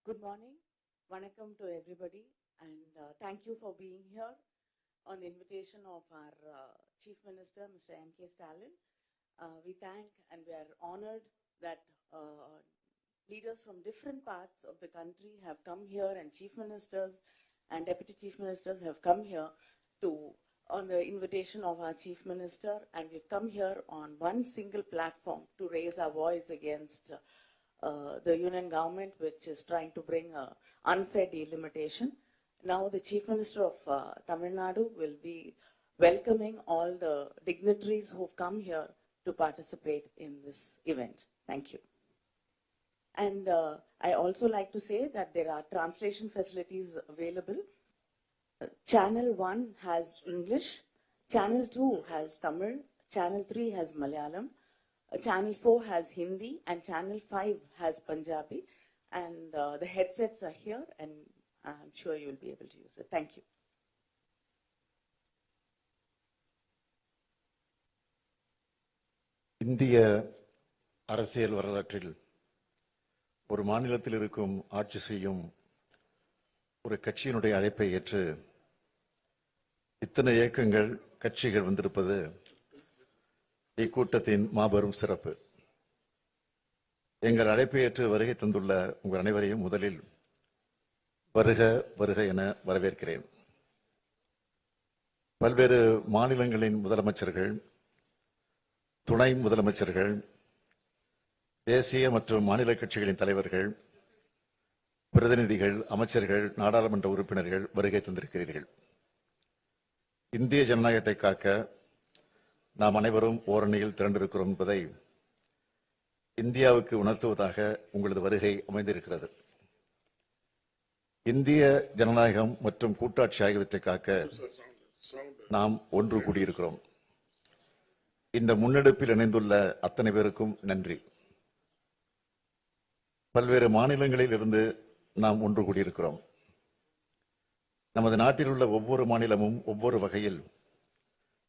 Good morning. Vanakkam to everybody, and thank you for being here on the invitation of our Chief Minister, Mr. M.K. Stalin. We thank and we are honored that leaders from different parts of the country have come here, and Chief Ministers and Deputy Chief Ministers have come here on the invitation of our Chief Minister, and we've come here on one single platform to raise our voice against the union government, which is trying to bring unfair delimitation. Now the Chief Minister of Tamil Nadu will be welcoming all the dignitaries who've come here to participate in this event. Thank you. And I also like to say that there are translation facilities available. Channel 1 has English, Channel 2 has Tamil, Channel 3 has Malayalam, Channel 4 has Hindi, and Channel 5 has Punjabi. And the headsets are here, and I'm sure you'll be able to use it. Thank you. இந்திய அரசியல் வரலாற்றில் ஒரு மாநிலத்தில் இருக்கும் ஆட்சி செய்யும் ஒரு கட்சியினுடைய அழைப்பை ஏற்று இத்தனை இயக்கங்கள் கட்சிகள் வந்திருப்பது இக்கூட்டத்தின் மாபெரும் சிறப்பு. எங்கள் அழைப்பை ஏற்று வருகை தந்துள்ள உங்கள் அனைவரையும் முதலில் வருக வருக என வரவேற்கிறேன். பல்வேறு மாநிலங்களின் முதலமைச்சர்கள், துணை முதலமைச்சர்கள், தேசிய மற்றும் மாநில கட்சிகளின் தலைவர்கள், பிரதிநிதிகள், அமைச்சர்கள், நாடாளுமன்ற உறுப்பினர்கள் வருகை தந்திருக்கிறீர்கள். இந்திய ஜனநாயகத்தை காக்க நாம் அனைவரும் ஓரணியில் திரண்டிருக்கிறோம் என்பதை இந்தியாவுக்கு உணர்த்துவதாக உங்களது வருகை அமைந்திருக்கிறது. இந்திய ஜனநாயகம் மற்றும் கூட்டாட்சி ஆகியவற்றை காக்க நாம் ஒன்று கூடியிருக்கிறோம். இந்த முன்னெடுப்பில் இணைந்துள்ள அத்தனை பேருக்கும் நன்றி. பல்வேறு மாநிலங்களில் இருந்து நாம் ஒன்று கூடியிருக்கிறோம். நமது நாட்டில் உள்ள ஒவ்வொரு மாநிலமும் ஒவ்வொரு வகையில்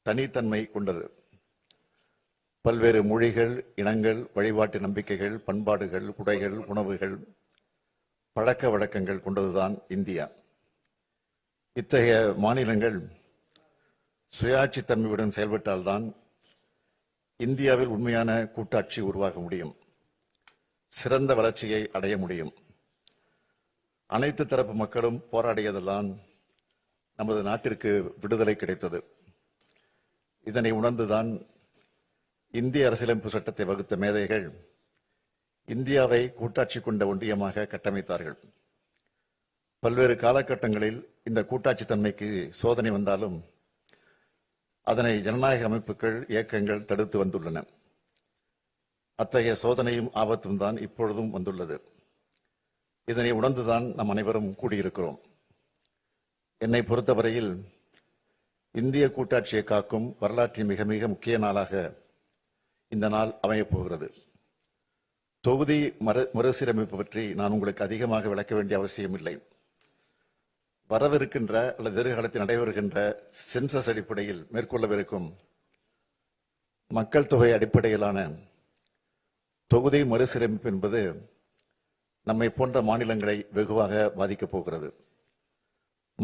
தனித்தன்மை கொண்டது. பல்வேறு மொழிகள், இனங்கள், வழிபாட்டு நம்பிக்கைகள், பண்பாடுகள், உடைகள், உணவுகள், பழக்க வழக்கங்கள் கொண்டதுதான் இந்தியா. இத்தகைய மாநிலங்கள் சுயாட்சி தன்மையுடன் செயல்பட்டால்தான் இந்தியாவில் உண்மையான கூட்டாட்சி உருவாக முடியும், சிறந்த வளர்ச்சியை அடைய முடியும். அனைத்து தரப்பு மக்களும் போராடியதெல்லாம் நமது நாட்டிற்கு விடுதலை கிடைத்தது. இதனை உணர்ந்துதான் இந்திய அரசியலமைப்பு சட்டத்தை வகுத்த மேதைகள் இந்தியாவை கூட்டாட்சி கொண்ட ஒன்றியமாக கட்டமைத்தார்கள். பல்வேறு காலகட்டங்களில் இந்த கூட்டாட்சி தன்மைக்கு சோதனை வந்தாலும் அதனை ஜனநாயக அமைப்புகள், இயக்கங்கள் தடுத்து வந்துள்ளன. அத்தகைய சோதனையும் ஆபத்தும் தான் இப்பொழுதும் வந்துள்ளது. இதனை உணர்ந்துதான் நம் அனைவரும் கூடியிருக்கிறோம். என்னை பொறுத்தவரையில் இந்திய கூட்டாட்சியை காக்கும் வரலாற்றின் மிக மிக முக்கிய நாளாக இந்த நாள் அமையப் போகிறது. தொகுதி மறுசீரமைப்பு பற்றி நான் உங்களுக்கு அதிகமாக விளக்க வேண்டிய அவசியம் இல்லை. வரவிருக்கின்ற அல்லது எதிர்காலத்தில் நடைபெறுகின்ற சென்சஸ் அடிப்படையில் மேற்கொள்ளவிருக்கும் மக்கள் தொகை அடிப்படையிலான தொகுதி மறுசீரமைப்பு என்பது நம்மை போன்ற மாநிலங்களை வெகுவாக பாதிக்கப் போகிறது.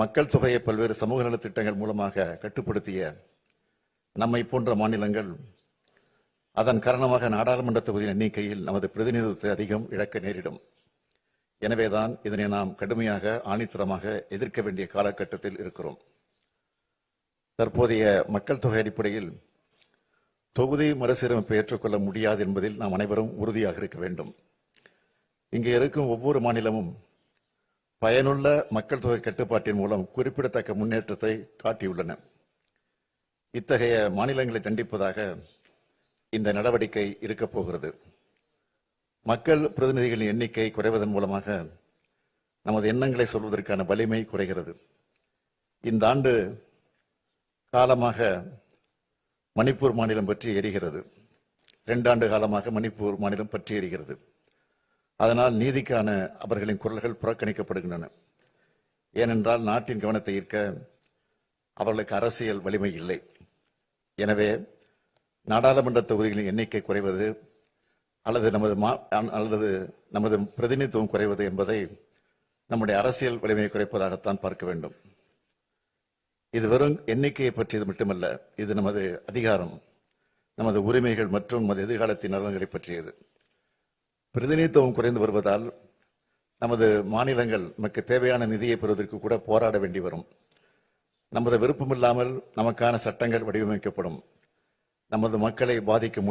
மக்கள் தொகையை பல்வேறு சமூக நலத்திட்டங்கள் மூலமாக கட்டுப்படுத்திய நம்மை போன்ற மாநிலங்கள் அதன் காரணமாக நாடாளுமன்ற தொகுதியின் எண்ணிக்கையில் நமது பிரதிநிதித்துவத்தை அதிகம் இழக்க நேரிடும். எனவேதான் இதனை நாம் கடுமையாக, ஆணித்தரமாக எதிர்க்க வேண்டிய காலகட்டத்தில் இருக்கிறோம். தற்போதைய மக்கள் தொகை அடிப்படையில் தொகுதி மறுசீரமைப்பை ஏற்றுக்கொள்ள முடியாது என்பதில் நாம் அனைவரும் உறுதியாக இருக்க வேண்டும். இங்கே இருக்கும் ஒவ்வொரு மாநிலமும் பயனுள்ள மக்கள் தொகை கட்டுப்பாட்டின் மூலம் குறிப்பிடத்தக்க முன்னேற்றத்தை காட்டியுள்ளன. இத்தகைய மாநிலங்களை தண்டிப்பதாக இந்த நடவடிக்கை இருக்கப் போகிறது. மக்கள் பிரதிநிதிகளின் எண்ணிக்கை குறைவதன் மூலமாக நமது எண்ணங்களை சொல்வதற்கான வலிமை குறைகிறது. இந்த ஆண்டு காலமாக மணிப்பூர் மாநிலம் பற்றி எரிகிறது. 2 ஆண்டு காலமாக மணிப்பூர் மாநிலம் பற்றி எரிகிறது. அதனால் நீதிக்கான அவர்களின் குரல்கள் புறக்கணிக்கப்படுகின்றன. ஏனென்றால் நாட்டின் கவனத்தை ஈர்க்க அவர்களுக்கு அரசியல் வலிமை இல்லை. எனவே நாடாளுமன்ற தொகுதிகளின் எண்ணிக்கை குறைவது அல்லது நமது பிரதிநிதித்துவம் குறைவது என்பதை நம்முடைய அரசியல் வலிமையை குறைப்பதாகத்தான் பார்க்க வேண்டும். இது வெறும் எண்ணிக்கையை பற்றியது மட்டுமல்ல, இது நமது அதிகாரம், நமது உரிமைகள் மற்றும் நமது எதிர்காலத்தின் நலன்களை பற்றியது. பிரதிநிதித்துவம் குறைந்து வருவதால் நமது மாநிலங்கள் நமக்கு தேவையான நிதியை பெறுவதற்கு கூட போராட வேண்டி வரும். நமது விருப்பமில்லாமல் நமக்கான சட்டங்கள் வடிவமைக்கப்படும். நமது மக்களை பாதிக்க